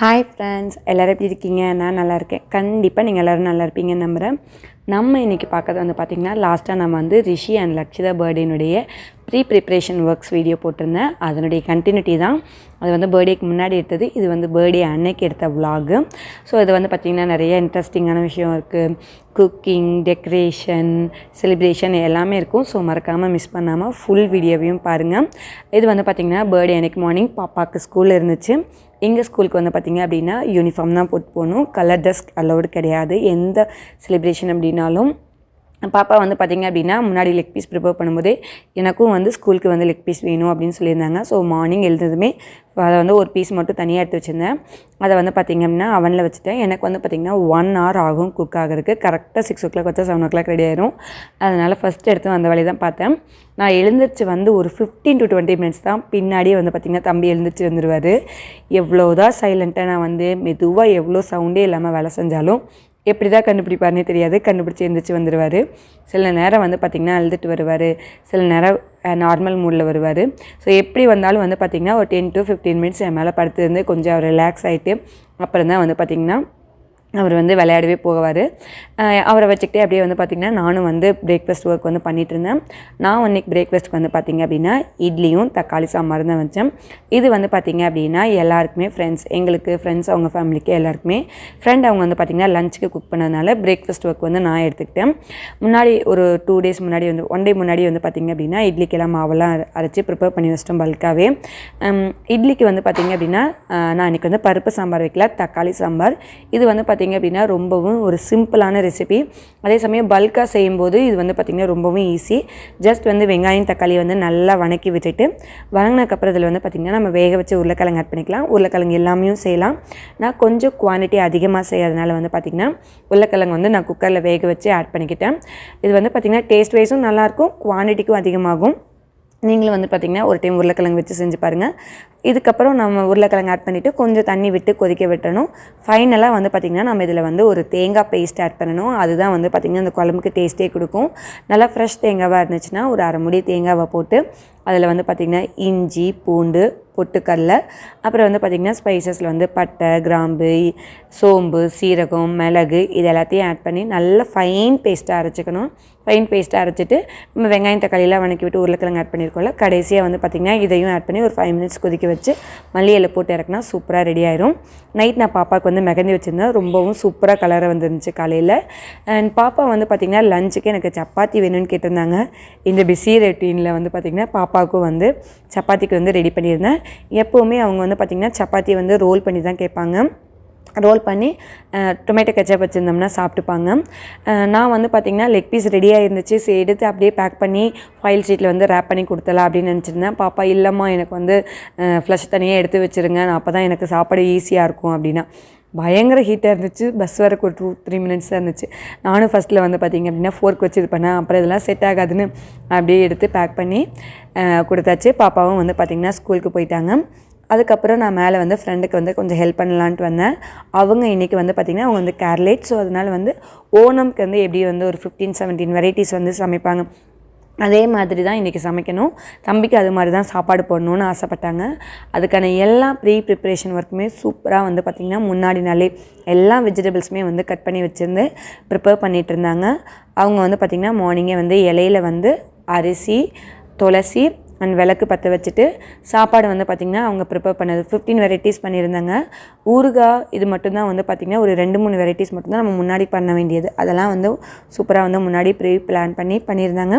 Hi friends, எல்லோரும் எப்படி இருக்கீங்க? நான் நல்லா இருக்கேன். கண்டிப்பாக நீங்கள் எல்லோரும் நல்லா இருப்பீங்கன்னு நம்புகிறேன். நம்ம இன்றைக்கி பார்க்கறது வந்து பார்த்திங்கன்னா, லாஸ்ட்டாக நம்ம வந்து ரிஷி அண்ட் லக்ஷிதா பர்த்டேனுடைய ப்ரிப்ரேஷன் ஒர்க்ஸ் வீடியோ போட்டிருந்தேன். அதனுடைய கண்டினியூட்டி தான். அது வந்து பர்த்டேக்கு முன்னாடி எடுத்தது. இது வந்து பர்த்டே அன்னைக்கு எடுத்த விலாகு. ஸோ இது வந்து பார்த்திங்கன்னா நிறைய இன்ட்ரெஸ்டிங்கான விஷயம் இருக்குது. குக்கிங், டெக்கரேஷன், செலிப்ரேஷன் எல்லாமே இருக்கும். ஸோ மறக்காமல் மிஸ் பண்ணாமல் ஃபுல் வீடியோவையும் பாருங்கள். இது வந்து பார்த்திங்கன்னா பர்த்டே அன்னைக்கு மார்னிங் பாப்பாவுக்கு ஸ்கூல் இருந்துச்சு. எங்கள் ஸ்கூலுக்கு வந்து பார்த்திங்க அப்படின்னா யூனிஃபார்ம் தான் போட்டு போகணும். கலர் ட்ரெஸ் அலௌடு கிடையாது. எந்த செலிப்ரேஷன் அப்படின்னாலும் பாப்பா வந்து பார்த்திங்க அப்படின்னா முன்னாடி லெக் பீஸ் ப்ரிப்பேர் பண்ணும்போதே எனக்கும் வந்து ஸ்கூலுக்கு வந்து லெக் பீஸ் வேணும் அப்படின்னு சொல்லியிருந்தாங்க. ஸோ மார்னிங் எழுந்ததுமே அதை வந்து ஒரு பீஸ் மட்டும் தனியாக எடுத்து வச்சுருந்தேன். அதை வந்து பார்த்திங்க அப்படின்னா அவனில் வச்சுட்டேன். எனக்கு வந்து பார்த்திங்கன்னா 1 hour ஆகும் குக் ஆகிறதுக்கு. கரெக்டாக 6 o'clock வச்சா 7 o'clock ரெடி ஆயிரும். அதனால் ஃபஸ்ட்டு எடுத்து அந்த வேலையை தான் பார்த்தேன். நான் எழுந்திரிச்சு வந்து ஒரு 15 to 20 minutes தான் பின்னாடியே வந்து பார்த்திங்கன்னா தம்பி எழுந்திரிச்சு வந்துடுவார். எவ்வளோதான் சைலண்ட்டாக நான் வந்து மெதுவாக எவ்வளோ சவுண்டே இல்லாமல் வேலை செஞ்சாலும் எப்படி தான் கண்டுபிடிப்பார்னே தெரியாது. கண்டுபிடிச்சி எழுந்திரிச்சு வந்துடுவார். சில நேரம் வந்து பார்த்திங்கன்னா அழுதுட்டு வருவார். சில நேரம் நார்மல் மூடில் வருவார். ஸோ எப்படி வந்தாலும் வந்து பார்த்திங்கன்னா ஒரு 10 to 15 minutes என் மேலே படுத்துருந்து கொஞ்சம் ரிலாக்ஸ் ஆகிட்டு அப்புறம் தான் வந்து பார்த்திங்கன்னா அவர் வந்து விளையாடவே போவார். அவரை வச்சுக்கிட்டே அப்படியே வந்து பார்த்திங்கன்னா நானும் வந்து பிரேக்ஃபாஸ்ட் ஒர்க் வந்து பண்ணிகிட்டு இருந்தேன். நான் அன்றைக்கி பிரேக்ஃபாஸ்ட்டுக்கு வந்து பார்த்திங்க அப்படின்னா இட்லியும் தக்காளி சாம்பார் தான் வச்சேன். இது வந்து பார்த்திங்க அப்படின்னா எல்லாருக்குமே எங்களுக்கு ஃப்ரெண்ட்ஸ், அவங்க ஃபேமிலிக்கு எல்லாருக்குமே அவங்க வந்து பார்த்திங்கன்னா லஞ்சுக்கு குக் பண்ணதுனால பிரேக்ஃபாஸ்ட் ஒர்க் வந்து நான் எடுத்துக்கிட்டேன். முன்னாடி ஒரு 2 days முன்னாடி வந்து 1 day முன்னாடி வந்து பார்த்திங்க அப்படின்னா இட்லிக்கெல்லாம் மாவெல்லாம் அரைச்சி ப்ரிப்பேர் பண்ணி வச்சிட்டோம் பல்காகவே. இட்லிக்கு வந்து பார்த்திங்க அப்படின்னா நான் இன்றைக்கி வந்து பருப்பு சாம்பார் வைக்கல, தக்காளி சாம்பார். இது வந்து பார்த்திங்க அப்படின்னா ரொம்பவும் ஒரு சிம்பிளான ரெசிபி. அதே சமயம் பல்காக செய்யும்போது இது வந்து பார்த்திங்கன்னா ரொம்பவும் ஈஸி. ஜஸ்ட் வந்து வெங்காயம் தக்காளி வந்து நல்லா வணக்கி விட்டுட்டு வணங்கினதுக்கப்புறம் இதில் வந்து பார்த்திங்கன்னா நம்ம வேக வச்சு உருளைக்கிழங்கு ஆட் பண்ணிக்கலாம். உருளைக்கிழங்கு எல்லாமே செய்யலாம். நான் கொஞ்சம் குவான்டிட்டி அதிகமாக செய்யறதுனால வந்து பார்த்திங்கன்னா உருளைக்கிழங்கு வந்து நான் குக்கரில் வேக வச்சு ஆட் பண்ணிக்கிட்டேன். இது வந்து பார்த்திங்கன்னா டேஸ்ட் வைஸும் நல்லாயிருக்கும், குவான்டிட்டிக்கும் அதிகமாகும். நீங்களும் வந்து பார்த்திங்கன்னா ஒரு டைம் உருளைக்கிழங்கு வச்சு செஞ்சு பாருங்கள். இதுக்கப்புறம் நம்ம உருளைக்கிழங்கு ஆட் பண்ணிவிட்டு கொஞ்சம் தண்ணி விட்டு கொதிக்க விட்டணும். ஃபைனலாக வந்து பார்த்திங்கன்னா நம்ம இதில் வந்து ஒரு தேங்காய் பேஸ்ட் ஆட் பண்ணணும். அதுதான் வந்து பார்த்திங்கன்னா அந்த குழம்புக்கு டேஸ்ட்டே கொடுக்கும். நல்லா ஃப்ரெஷ் தேங்காவாக இருந்துச்சுன்னா ஒரு அரை முடி தேங்காவை போட்டு அதில் வந்து பார்த்திங்கன்னா இஞ்சி, பூண்டு, பொட்டுக்கடலை, அப்புறம் வந்து பார்த்திங்கன்னா ஸ்பைசஸில் வந்து பட்டை, கிராம்பு, சோம்பு, சீரகம், மிளகு இது எல்லாத்தையும் ஆட் பண்ணி நல்லா ஃபைன் பேஸ்ட்டாக அரைச்சிக்கணும். ஃபைன் பேஸ்ட்டாக அரைச்சிட்டு நம்ம வெங்காயம் தக்காளியெலாம் வணக்கி விட்டு உருளைக்கிழங்கு ஆட் பண்ணியிருக்கோம்ல, கடைசியாக வந்து பார்த்திங்கன்னா இதையும் ஆட் பண்ணி ஒரு 5 minutes கொதிக்க வச்சு மல்லி இலை போட்டு இறக்குனா சூப்பராக ரெடி ஆயிரும். நைட் நான் பாப்பாவுக்கு வந்து மெகந்தி வச்சுருந்தேன். ரொம்பவும் சூப்பராக கலராக வந்துருந்துச்சு காலையில். அண்ட் பாப்பா வந்து பார்த்திங்கன்னா லஞ்சுக்கு எனக்கு சப்பாத்தி வேணும்னு கேட்டிருந்தாங்க. இந்த பிஸி ரொட்டீனில் வந்து பார்த்திங்கன்னா பாப்பாவுக்கும் வந்து சப்பாத்திக்கு வந்து ரெடி பண்ணியிருந்தேன். எப்போவுமே அவங்க வந்து பார்த்திங்கன்னா சப்பாத்தி வந்து ரோல் பண்ணி தான் கேட்பாங்க. ரோல் பண்ணி டொமேட்டோ கெச்சப் வச்சுருந்தோம்னா சாப்பிட்டுப்பாங்க. நான் வந்து பார்த்திங்கன்னா லெக் பீஸ் ரெடியாக இருந்துச்சு. சரி எடுத்து அப்படியே பேக் பண்ணி ஃபாயில் ஷீட்டில் வந்து ரேப் பண்ணி கொடுத்தலாம் அப்படின்னு நினச்சிருந்தேன். பாப்பா இல்லைம்மா, எனக்கு வந்து ஃப்ளஷ் தனியாக எடுத்து வச்சுருங்க, நான் அப்போ தான் எனக்கு சாப்பாடு ஈஸியாக இருக்கும் அப்படின்னா. பயங்கர ஹீட்டாக இருந்துச்சு. பஸ் வரக்கு ஒரு 2-3 minutes தான் இருந்துச்சு. நானும் ஃபஸ்ட்டில் வந்து பார்த்திங்க அப்படின்னா ஃபோர்க் வச்சு இது பண்ணேன். அப்புறம் இதெல்லாம் செட் ஆகாதுன்னு அப்படியே எடுத்து பேக் பண்ணி கொடுத்தாச்சு. பாப்பாவும் வந்து பார்த்திங்கன்னா ஸ்கூலுக்கு போயிட்டாங்க. அதுக்கப்புறம் நான் மேலே வந்து ஃப்ரெண்டுக்கு வந்து கொஞ்சம் ஹெல்ப் பண்ணலான்ட்டு வந்தேன். அவங்க இன்றைக்கி வந்து பார்த்திங்கன்னா அவங்க வந்து கேரளேட். ஸோ அதனால் வந்து ஓணம்க்கு வந்து எப்படி வந்து ஒரு 15-17 வெரைட்டிஸ் வந்து சமைப்பாங்க, அதே மாதிரி தான் இன்றைக்கி சமைக்கணும். தம்பிக்கு அது மாதிரி தான் சாப்பாடு போடணுன்னு ஆசைப்பட்டாங்க. அதுக்கான எல்லா ப்ரிப்ரேஷன் ஒர்க்குமே சூப்பராக வந்து பார்த்திங்கன்னா முன்னாடி நாளே எல்லா வெஜிடபிள்ஸுமே வந்து கட் பண்ணி வச்சுருந்து ப்ரிப்பேர் பண்ணிகிட்டு இருந்தாங்க. அவங்க வந்து பார்த்திங்கன்னா மார்னிங்கே வந்து இலையில வந்து அரிசி, துளசி அண்ட் விளக்கு பற்ற வச்சுட்டு சாப்பாடு வந்து பார்த்திங்கன்னா அவங்க ப்ரிப்பேர் பண்ணது 15 வெரைட்டிஸ் பண்ணியிருந்தாங்க. ஊறுகாய் இது மட்டும்தான் வந்து பார்த்திங்கன்னா ஒரு 2-3 வெரைட்டிஸ் மட்டும்தான் நம்ம முன்னாடி பண்ண வேண்டியது. அதெல்லாம் வந்து சூப்பராக வந்து முன்னாடி பிளான் பண்ணியிருந்தாங்க.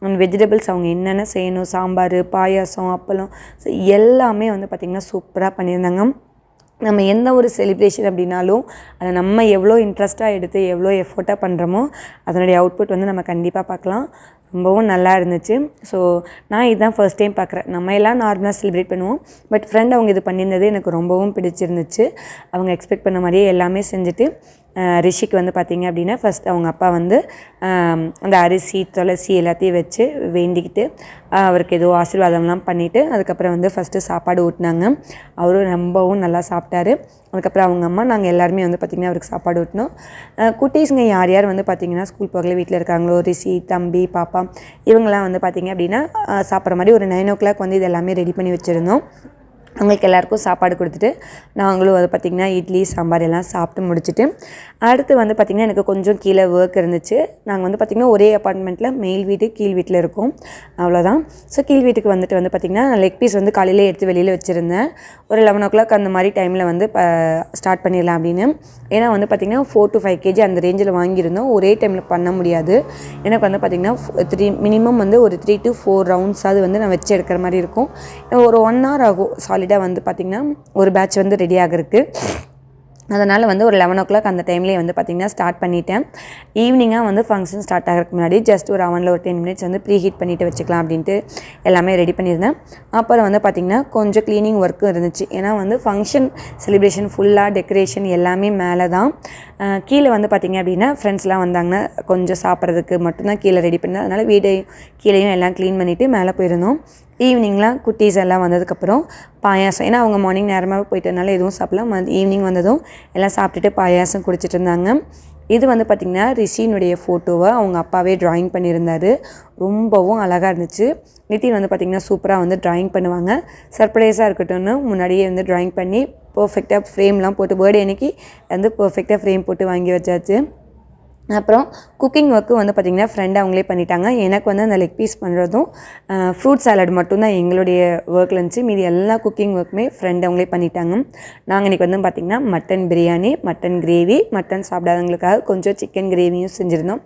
அண்ட் வெஜிடபிள்ஸ் அவங்க என்னென்ன செய்யணும், சாம்பார், பாயாசம், அப்பளம், ஸோ எல்லாமே வந்து பார்த்திங்கன்னா சூப்பராக பண்ணியிருந்தாங்க. நம்ம எந்த ஒரு செலிப்ரேஷன் அப்படின்னாலும் அதை நம்ம எவ்வளோ இன்ட்ரெஸ்ட்டாக எடுத்து எவ்வளோ எஃபோர்ட்டாக பண்ணுறோமோ அதனுடைய அவுட்புட் வந்து நம்ம கண்டிப்பாக பார்க்கலாம். ரொம்பவும் நல்லா இருந்துச்சு. ஸோ நான் இதுதான் ஃபர்ஸ்ட் டைம் பார்க்குறேன். நம்ம எல்லாம் நார்மலாக செலிப்ரேட் பண்ணுவோம். பட் ஃப்ரெண்ட் அவங்க இது பண்ணியிருந்தது எனக்கு ரொம்பவும் பிடிச்சிருந்துச்சு. அவங்க எக்ஸ்பெக்ட் பண்ண மாதிரியே எல்லாமே செஞ்சுட்டு ரிஷிக்கு வந்து பார்த்திங்க அப்படின்னா ஃபஸ்ட் அவங்க அப்பா வந்து அந்த அரிசி, துளசி எல்லாத்தையும் வச்சு வேண்டிக்கிட்டு அவருக்கு ஏதோ ஆசீர்வாதம்லாம் பண்ணிவிட்டு அதுக்கப்புறம் வந்து ஃபஸ்ட்டு சாப்பாடு ஊட்டினாங்க. அவரும் ரொம்பவும் நல்லா சாப்பிட்டாரு. அதுக்கப்புறம் அவங்க அம்மா நாங்கள் எல்லாருமே வந்து பார்த்திங்கன்னா அவருக்கு சாப்பாடு ஊட்டினோம். குட்டீஸுங்க யார் யார் வந்து பார்த்திங்கன்னா ஸ்கூல் போகல வீட்டில் இருக்காங்களோ, ரிஷி, தம்பி, பாப்பா இவங்கெல்லாம் வந்து பார்த்திங்க அப்படின்னா சாப்பிட்ற மாதிரி ஒரு 9 o'clock வந்து இது எல்லாமே ரெடி பண்ணி வச்சுருந்தோம். அவங்களுக்கு எல்லாேருக்கும் சாப்பாடு கொடுத்துட்டு நாங்களும் வந்து பார்த்திங்கன்னா இட்லி சாம்பார் எல்லாம் சாப்பிட்டு முடிச்சுட்டு அடுத்து வந்து பார்த்திங்கன்னா எனக்கு கொஞ்சம் கீழே ஒர்க் இருந்துச்சு. நாங்கள் வந்து பார்த்திங்கன்னா ஒரே அப்பார்ட்மெண்ட்டில் மேல் வீடு கீழ் வீட்டில் இருக்கோம், அவ்வளோதான். ஸோ கீழ் வீட்டுக்கு வந்துட்டு வந்து பார்த்திங்கன்னா லெக் பீஸ் வந்து காலையிலே எடுத்து வெளியில் வச்சுருந்தேன். ஒரு 11 o'clock அந்த மாதிரி டைமில் வந்து ஸ்டார்ட் பண்ணிடலாம் அப்படின்னு. ஏன்னா வந்து பார்த்திங்கன்னா 4 to 5 kg அந்த ரேஞ்சில் வாங்கியிருந்தோம். ஒரே டைமில் பண்ண முடியாது. எனக்கு வந்து பார்த்திங்கன்னா மினிமம் வந்து ஒரு 3 to 4 ரவுண்ட்ஸாவது வந்து நான் வச்சு எடுக்கிற மாதிரி இருக்கும். ஒரு 1 hour ஆகும் சாலிடாக வந்து பார்த்திங்கன்னா ஒரு பேட்ச் வந்து ரெடி ஆகிறதுக்கு. அதனால் வந்து ஒரு 11 o'clock அந்த டைம்லேயே வந்து பார்த்திங்கன்னா ஸ்டார்ட் பண்ணிட்டேன். ஈவினிங்காக வந்து ஃபங்க்ஷன் ஸ்டார்ட் ஆகிறதுக்கு முன்னாடி ஜஸ்ட் ஒரு அவனில் ஒரு 10 minutes வந்து ப்ரீ ஹீட் பண்ணிவிட்டு வச்சுக்கலாம் அப்படின்ட்டு எல்லாமே ரெடி பண்ணியிருந்தேன். அப்புறம் வந்து பார்த்திங்கன்னா கொஞ்சம் க்ளீனிங் ஒர்க்கும் இருந்துச்சு. ஏன்னா வந்து ஃபங்க்ஷன் செலிப்ரேஷன் ஃபுல்லாக டெக்கரேஷன் எல்லாமே மேலே தான். கீழே வந்து பார்த்திங்க அப்படின்னா ஃப்ரெண்ட்ஸ்லாம் வந்தாங்கன்னா கொஞ்சம் சாப்பிட்றதுக்கு மட்டும்தான் கீழே ரெடி பண்ணேன். அதனால் வீடையும் கீழேயும் எல்லாம் க்ளீன் பண்ணிவிட்டு மேலே போயிருந்தோம். ஈவினிங்லாம் குட்டீஸ் எல்லாம் வந்ததுக்கப்புறம் பாயாசம், ஏன்னா அவங்க மார்னிங் நேரமாக போயிட்டதுனால எதுவும் சாப்பிடலாம். ஈவினிங் வந்ததும் எல்லாம் சாப்பிட்டுட்டு பாயாசம் குடிச்சிட்டு இருந்தாங்க. இது வந்து பார்த்திங்கன்னா ரிஷினுடைய ஃபோட்டோவை அவங்க அப்பாவே ட்ராயிங் பண்ணியிருந்தார். ரொம்பவும் அழகாக இருந்துச்சு. நிதின் வந்து பார்த்திங்கன்னா சூப்பராக வந்து ட்ராயிங் பண்ணுவாங்க. சர்ப்ரைஸாக இருக்கட்டும்னு முன்னாடியே வந்து ட்ராயிங் பண்ணி பர்ஃபெக்டாக ஃப்ரேம்லாம் போட்டு பர்த்டே அன்றைக்கி வந்து பர்ஃபெக்டாக ஃப்ரேம் போட்டு வாங்கி வச்சாச்சு. அப்புறம் குக்கிங் ஒர்க்கு வந்து பார்த்திங்கன்னா ஃப்ரெண்ட் அவங்களே பண்ணிட்டாங்க. எனக்கு வந்து அந்த லெக் பீஸ் பண்ணுறதும் ஃப்ரூட் சாலட் மட்டும்தான் எங்களுடைய ஒர்க்கில் இருந்துச்சு. மீதி எல்லா குக்கிங் ஒர்க்குமே ஃப்ரெண்ட் அவங்களே பண்ணிட்டாங்க. நாங்கள் இன்றைக்கி வந்து பார்த்திங்கன்னா mutton biryani, mutton gravy, mutton சாப்பிடாதவங்களுக்காக கொஞ்சம் சிக்கன் கிரேவியும் செஞ்சுருந்தோம்.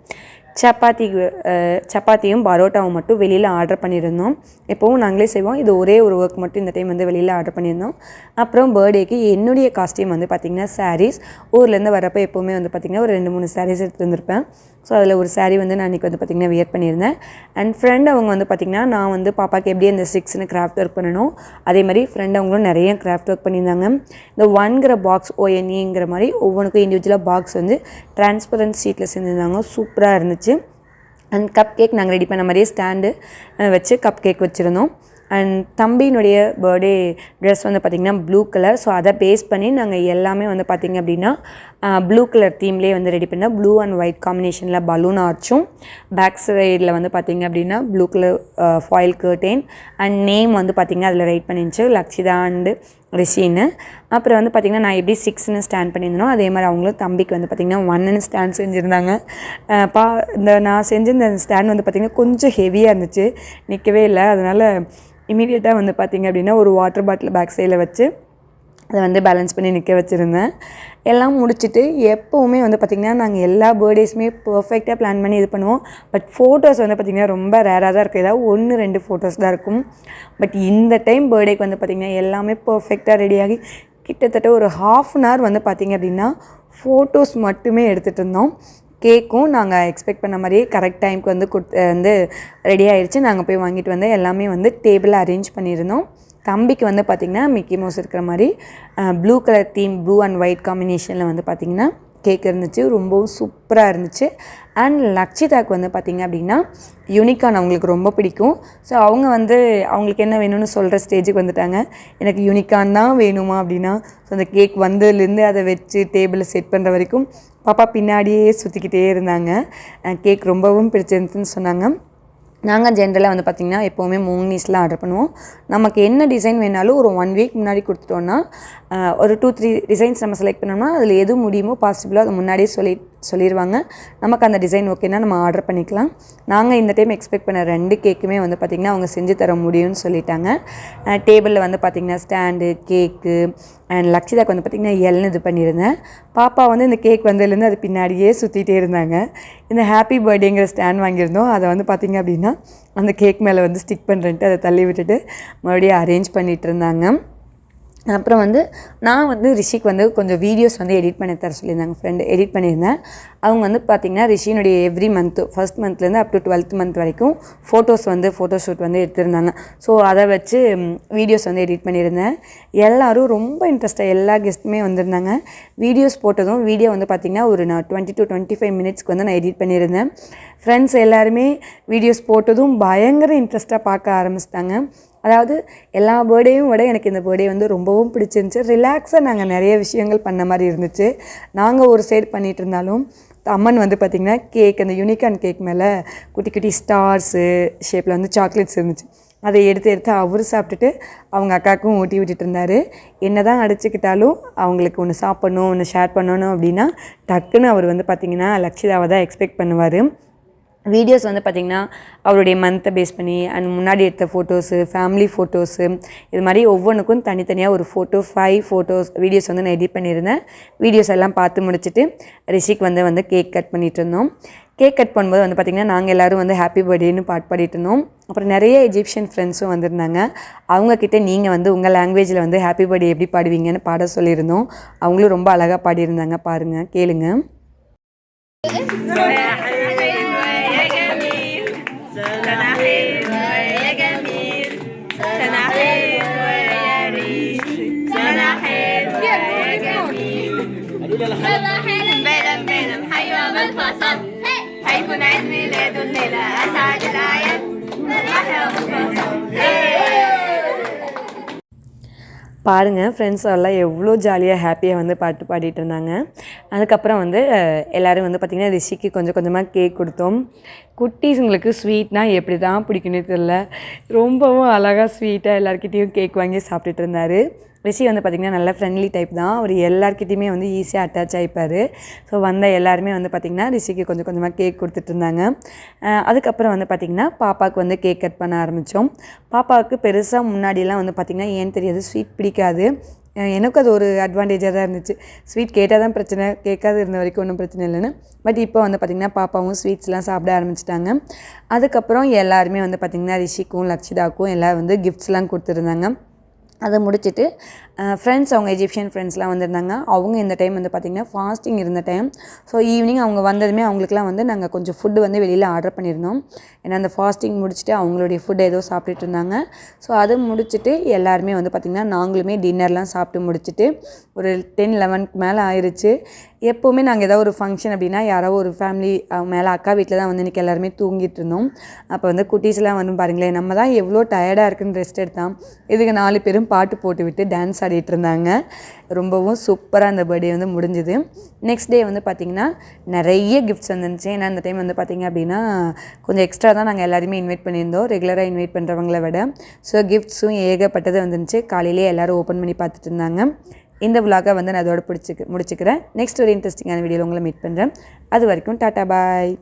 சப்பாத்தியும் பரோட்டாவும் மட்டும் வெளியில் ஆர்டர் பண்ணியிருந்தோம். எப்போவும் நாங்களே செய்வோம். இது ஒரே ஒரு ஒர்க் மட்டும் இந்த டைம் வந்து வெளியில் ஆர்டர் பண்ணியிருந்தோம். அப்புறம் பர்த்டேக்கு என்னுடைய காஸ்டியூம் வந்து பார்த்திங்கன்னா சாரீஸ். ஊர்லேருந்து வரப்போ எப்போவுமே வந்து பார்த்திங்கன்னா ஒரு 2-3 சாரீஸ் எடுத்து வந்திருப்பேன். ஸோ அதில் ஒரு சாரீ வந்து நான் இன்றைக்கி வந்து பார்த்திங்கன்னா வியர் பண்ணியிருந்தேன். அண்ட் ஃப்ரெண்ட் அவங்க வந்து பார்த்திங்கன்னா நான் வந்து பாப்பாவுக்கு எப்படி அந்த 6ன்னு கிராஃப்ட் ஒர்க் பண்ணணும் அதே மாதிரி ஃப்ரெண்ட் அவங்களும் நிறைய கிராஃப்ட் ஒர்க் பண்ணியிருந்தாங்க. இந்த 1ங்கிற பாக்ஸ் ONEங்கிற மாதிரி ஒவ்வொன்றுக்கும் இண்டிவிஜுவலாக பாக்ஸ் வந்து டிரான்ஸ்பரண்ட் ஷீட்டில் செஞ்சுருந்தாங்க. சூப்பராக இருந்துச்சு. அண்ட் கப் கேக் நாங்கள் ரெடி பண்ண மாதிரியே ஸ்டாண்டு வச்சு கப் கேக் வச்சுருந்தோம். அண்ட் தம்பியினுடைய பர்த்டே ட்ரெஸ் வந்து பார்த்திங்கன்னா ப்ளூ கலர். ஸோ அதை பேஸ் பண்ணி நாங்கள் எல்லாமே வந்து பார்த்திங்க அப்படின்னா ப்ளூ கலர் தீம்லேயே வந்து ரெடி பண்ணோம். ப்ளூ அண்ட் ஒயிட் காம்பினேஷனில் பலூன் ஆர்ச்சும், பேக் சைடில் வந்து பார்த்திங்க அப்படின்னா blue colour foil curtain and name வந்து பார்த்திங்கன்னா அதில் ரைட் பண்ணிருந்துச்சு லக்ஷிதா அண்டு ரிஷின்னு. அப்புறம் வந்து பார்த்திங்கன்னா நான் எப்படி 6ன்னு ஸ்டாண்ட் பண்ணியிருந்தோம் அதே மாதிரி அவங்களும் தம்பிக்கு வந்து பார்த்திங்கன்னா 1ன்னு ஸ்டாண்ட் செஞ்சுருந்தாங்க. நான் செஞ்ச இந்த ஸ்டாண்ட் வந்து பார்த்திங்கன்னா கொஞ்சம் ஹெவியாக இருந்துச்சு, நிற்கவே இல்லை. அதனால் இமீடியட்டாக வந்து பார்த்திங்க அப்படின்னா ஒரு வாட்டர் பாட்டில் பேக் சைடில் வச்சு அதை வந்து பேலன்ஸ் பண்ணி நிற்க வச்சுருந்தேன். எல்லாம் முடிச்சுட்டு எப்போவுமே வந்து பார்த்திங்கன்னா நாங்கள் எல்லா பர்த்டேஸுமே பர்ஃபெக்டாக பிளான் பண்ணி இது பண்ணுவோம். பட் ஃபோட்டோஸ் வந்து பார்த்திங்கன்னா ரொம்ப ரேராக தான் இருக்குது. ஏதாவது 1-2 ஃபோட்டோஸ் தான் இருக்கும். பட் இந்த டைம் பர்த்டேக்கு வந்து பார்த்திங்கன்னா எல்லாமே பர்ஃபெக்டாக ரெடியாகி கிட்டத்தட்ட ஒரு 1/2 hour வந்து பார்த்திங்க அப்படின்னா ஃபோட்டோஸ் மட்டுமே எடுத்துகிட்டு இருந்தோம். கேக்கும் நாங்கள் எக்ஸ்பெக்ட் பண்ண மாதிரியே கரெக்ட் டைமுக்கு வந்து ரெடி ஆகிடுச்சு. நாங்கள் போய் வாங்கிட்டு வந்து எல்லாமே வந்து டேபிளில் அரேஞ்ச் பண்ணியிருந்தோம். தம்பிக்கு வந்து பார்த்திங்கன்னா மிக்கி மவுஸ் இருக்கிற மாதிரி blue colour theme, blue and white காம்பினேஷனில் வந்து பார்த்திங்கன்னா கேக் இருந்துச்சு. ரொம்பவும் சூப்பராக இருந்துச்சு. அண்ட் லக்ஷிதாக்கு வந்து பார்த்திங்க அப்படின்னா யூனிகார்ன் அவங்களுக்கு ரொம்ப பிடிக்கும். ஸோ அவங்க வந்து அவங்களுக்கு என்ன வேணும்னு சொல்கிற ஸ்டேஜுக்கு வந்துட்டாங்க. எனக்கு யூனிகார்ன் தான் வேணுமா அப்படின்னா. ஸோ அந்த கேக் வந்ததுலேருந்து அதை வச்சு டேபிளில் செட் பண்ணுற வரைக்கும் பாப்பா பின்னாடியே சுற்றிக்கிட்டே இருந்தாங்க. கேக் ரொம்பவும் பிடிச்சிருந்துச்சுன்னு சொன்னாங்க. நாங்கள் ஜென்ரலாக வந்து பார்த்திங்கன்னா எப்போவுமே மூங்னீஸ்லாம் ஆர்டர் பண்ணுவோம். நமக்கு என்ன டிசைன் வேணாலும் ஒரு 1 week முன்னாடி கொடுத்துட்டோன்னா ஒரு 2-3 டிசைன்ஸ் நம்ம செலக்ட் பண்ணோம்னா அதில் எது முடியுமோ பாசிபிளோ அதை முன்னாடியே சொல்லிடுவாங்க. நமக்கு அந்த டிசைன் ஓகேன்னா நம்ம ஆர்டர் பண்ணிக்கலாம். நாங்கள் இந்த டைம் எக்ஸ்பெக்ட் பண்ண 2 கேக்குமே வந்து பார்த்திங்கன்னா அவங்க செஞ்சு தர முடியும்னு சொல்லிட்டாங்க. டேபிளில் வந்து பார்த்திங்கன்னா ஸ்டாண்டு, கேக்கு அண்ட் லக்ஷிதாக்கு வந்து பார்த்திங்கன்னா எல்னு இது பண்ணியிருந்தேன். பாப்பா வந்து இந்த கேக் வந்ததுலேருந்து அது பின்னாடியே சுற்றிட்டே இருந்தாங்க. இந்த ஹாப்பி பர்த்டேங்கிற ஸ்டாண்ட் வாங்கியிருந்தோம். அதை வந்து பார்த்திங்க அப்படின்னா அந்த கேக் மேலே வந்து ஸ்டிக் பண்ணுறேன்ட்டு அதை தள்ளி விட்டுட்டு மறுபடியும் அரேஞ்ச் பண்ணிகிட்டு இருந்தாங்க. அப்புறம் வந்து நான் வந்து ரிஷிக்கு வந்து கொஞ்சம் வீடியோஸ் வந்து எடிட் பண்ணி தர சொல்லியிருந்தாங்க. ஃப்ரெண்டு எடிட் பண்ணியிருந்தேன். அவங்க வந்து பார்த்திங்கன்னா ரிஷினுடைய எவ்ரி மந்த்து 1st monthலேருந்து அப் டு 12th month வரைக்கும் ஃபோட்டோஸ் வந்து ஃபோட்டோஷூட் வந்து எடுத்திருந்தாங்க. ஸோ அதை வச்சு வீடியோஸ் வந்து எடிட் பண்ணியிருந்தேன். எல்லோரும் ரொம்ப இன்ட்ரெஸ்ட்டாக எல்லா கெஸ்ட்டுமே வந்திருந்தாங்க. வீடியோஸ் போட்டதும் வீடியோ வந்து பார்த்திங்கன்னா ஒரு நான் 20 to 25 minutes வந்து நான் எடிட் பண்ணியிருந்தேன். ஃப்ரெண்ட்ஸ் எல்லாருமே வீடியோஸ் போட்டதும் பயங்கர இன்ட்ரெஸ்ட்டாக பார்க்க ஆரம்பிச்சிட்டாங்க. அதாவது எல்லா பர்த்டேயும் விட எனக்கு இந்த பர்த்டே வந்து ரொம்பவும் பிடிச்சிருந்துச்சி. ரிலாக்ஸாக நாங்கள் நிறைய விஷயங்கள் பண்ண மாதிரி இருந்துச்சு. நாங்கள் ஒரு சைடு பண்ணிகிட்டு இருந்தாலும் அம்மன் வந்து பார்த்திங்கன்னா கேக், அந்த யூனிகார்ன் கேக் மேலே குட்டி குட்டி ஸ்டார்ஸு ஷேப்பில் வந்து சாக்லேட்ஸ் இருந்துச்சு. அதை எடுத்து அவர் சாப்பிட்டுட்டு அவங்க அக்காவுக்கும் ஊட்டி விட்டுட்டு இருந்தார். என்ன தான் அடிச்சுக்கிட்டாலும் அவங்களுக்கு ஒன்று சாப்பிட்ணும், ஒன்று ஷேர் பண்ணணும் அப்படின்னா டக்குன்னு அவர் வந்து பார்த்திங்கன்னா லக்ஷிதாவை தான் எக்ஸ்பெக்ட் பண்ணுவார். வீடியோஸ் வந்து பார்த்திங்கன்னா அவருடைய மந்த்தை பேஸ் பண்ணி அண்ட் முன்னாடி எடுத்த ஃபோட்டோஸு, ஃபேமிலி ஃபோட்டோஸு, இது மாதிரி ஒவ்வொன்றுக்கும் தனித்தனியாக ஒரு 5 ஃபோட்டோஸ் வீடியோஸ் வந்து நான் எடிட் பண்ணியிருந்தேன். வீடியோஸ் எல்லாம் பார்த்து முடிச்சுட்டு ரிஷிக்கு வந்து கேக் கட் பண்ணிகிட்டு இருந்தோம். கேக் கட் பண்ணும்போது வந்து பார்த்திங்கன்னா நாங்கள் எல்லோரும் வந்து ஹாப்பி பர்த்டேன்னு பாட்டு பாடிட்டு இருந்தோம். அப்புறம் நிறைய எஜிப்ஷியன் ஃப்ரெண்ட்ஸும் வந்திருந்தாங்க. அவங்கக்கிட்ட நீங்கள் வந்து உங்கள் லாங்குவேஜில் வந்து ஹாப்பி பர்த்டே எப்படி பாடுவீங்கன்னு பாட சொல்லியிருந்தோம். அவங்களும் ரொம்ப அழகாக பாடியிருந்தாங்க. பாருங்கள், கேளுங்க. பாருங்கள், ஃப்ரெண்ட்ஸ் எல்லாம் எவ்வளோ ஜாலியாக ஹாப்பியாக வந்து பாட்டு பாடிட்டு இருந்தாங்க. அதுக்கப்புறம் வந்து எல்லோரும் வந்து பார்த்திங்கன்னா ரிஷிக்கு கொஞ்சம் கொஞ்சமாக கேக் கொடுத்தோம். குட்டீஸுங்களுக்கு ஸ்வீட்னால் எப்படி தான் பிடிக்குன்னு தெரியல, ரொம்பவும் அழகாக ஸ்வீட்டாக எல்லாருக்கிட்டேயும் கேக் வாங்கி சாப்பிட்டுட்டு இருந்தார். ரிஷி வந்து பார்த்திங்கன்னா நல்ல ஃப்ரெண்ட்லி டைப் தான். அவர் எல்லாருக்கிட்டையுமே வந்து ஈஸியாக அட்டாச் ஆகிப்பார். ஸோ வந்த எல்லாருமே வந்து பார்த்திங்கன்னா ரிஷிக்கு கொஞ்சம் கொஞ்சமாக கேக் கொடுத்துட்டு இருந்தாங்க. அதுக்கப்புறம் வந்து பார்த்திங்கன்னா பாப்பாவுக்கு வந்து கேக் கட் பண்ண ஆரம்பித்தோம். பாப்பாவுக்கு பெருசாக முன்னாடியெல்லாம் வந்து பார்த்திங்கன்னா ஏன்னு தெரியாது, ஸ்வீட் பிடிக்காது. எனக்கு அது ஒரு அட்வான்டேஜாக தான் இருந்துச்சு. ஸ்வீட் கேட்டால் தான் பிரச்சனை, கேட்காது இருந்த வரைக்கும் ஒன்றும் பிரச்சனை இல்லைன்னு. பட் இப்போ வந்து பார்த்திங்கன்னா பாப்பாவும் ஸ்வீட்ஸ்லாம் சாப்பிட ஆரம்பிச்சிட்டாங்க. அதுக்கப்புறம் எல்லாருமே வந்து பார்த்திங்கன்னா ரிஷிக்கும் லக்ஷிதாவுக்கும் எல்லாம் வந்து கிஃப்ட்ஸ்லாம் கொடுத்துருந்தாங்க. அதை முடிச்சுட்டு ஃப்ரெண்ட்ஸ், அவங்க எஜிப்ஷியன் ஃப்ரெண்ட்ஸ்லாம் வந்திருந்தாங்க. அவங்க இந்த டைம் வந்து பார்த்திங்கன்னா ஃபாஸ்டிங் இருந்த டைம். ஸோ ஈவினிங் அவங்க வந்ததுமே அவங்களுக்குலாம் வந்து நாங்கள் கொஞ்சம் ஃபுட்டு வந்து வெளியில் ஆர்டர் பண்ணியிருந்தோம். ஏன்னா அந்த ஃபாஸ்டிங் முடிச்சுட்டு அவங்களுடைய ஃபுட் ஏதோ சாப்பிட்டுட்டு இருந்தாங்க. ஸோ அதை முடிச்சுட்டு எல்லாருமே வந்து பார்த்திங்கன்னா நாங்களுமே டின்னர்லாம் சாப்பிட்டு முடிச்சுட்டு ஒரு 10-11க்கு மேலே ஆயிடுச்சு. எப்போவுமே நாங்கள் ஏதாவது ஒரு ஃபங்க்ஷன் அப்படின்னா யாரோ ஒரு ஃபேமிலி மேலே அக்கா வீட்டில் தான் வந்து இன்றைக்கி எல்லாருமே தூங்கிட்டு இருந்தோம். அப்போ வந்து குட்டீஸ்லாம் வந்து பாருங்களேன், நம்ம தான் எவ்வளோ டயர்டாக இருக்குன்னு ரெஸ்ட் எடுத்தோம். இதுக்கு 4 பேரும் பாட்டு போட்டு விட்டு டான்ஸ் ஆடிட்டு இருந்தாங்க. ரொம்பவும் சூப்பராக அந்த பர்த்டே வந்து முடிஞ்சுது. நெக்ஸ்ட் டே வந்து பார்த்திங்கன்னா நிறைய கிஃப்ட்ஸ் வந்துருந்துச்சு. ஏன்னா அந்த டைம் வந்து பார்த்திங்க அப்படின்னா கொஞ்சம் எக்ஸ்ட்ரா தான் நாங்கள் எல்லாருமே இன்வைட் பண்ணியிருந்தோம், ரெகுலராக இன்வைட் பண்ணுறவங்கள விட. ஸோ கிஃப்ட்ஸும் ஏகப்பட்டது வந்துருந்துச்சு. காலையிலே எல்லோரும் ஓப்பன் பண்ணி பார்த்துட்டு இருந்தாங்க. இந்த விலாகை வந்து நான் அதோட முடிச்சுக்கிறேன். நெக்ஸ்ட் ஒரு இன்ட்ரெஸ்டிங்கான வீடியோவில் உங்களை மீட் பண்ணுறேன். அது வரைக்கும் டாட்டா பாய்.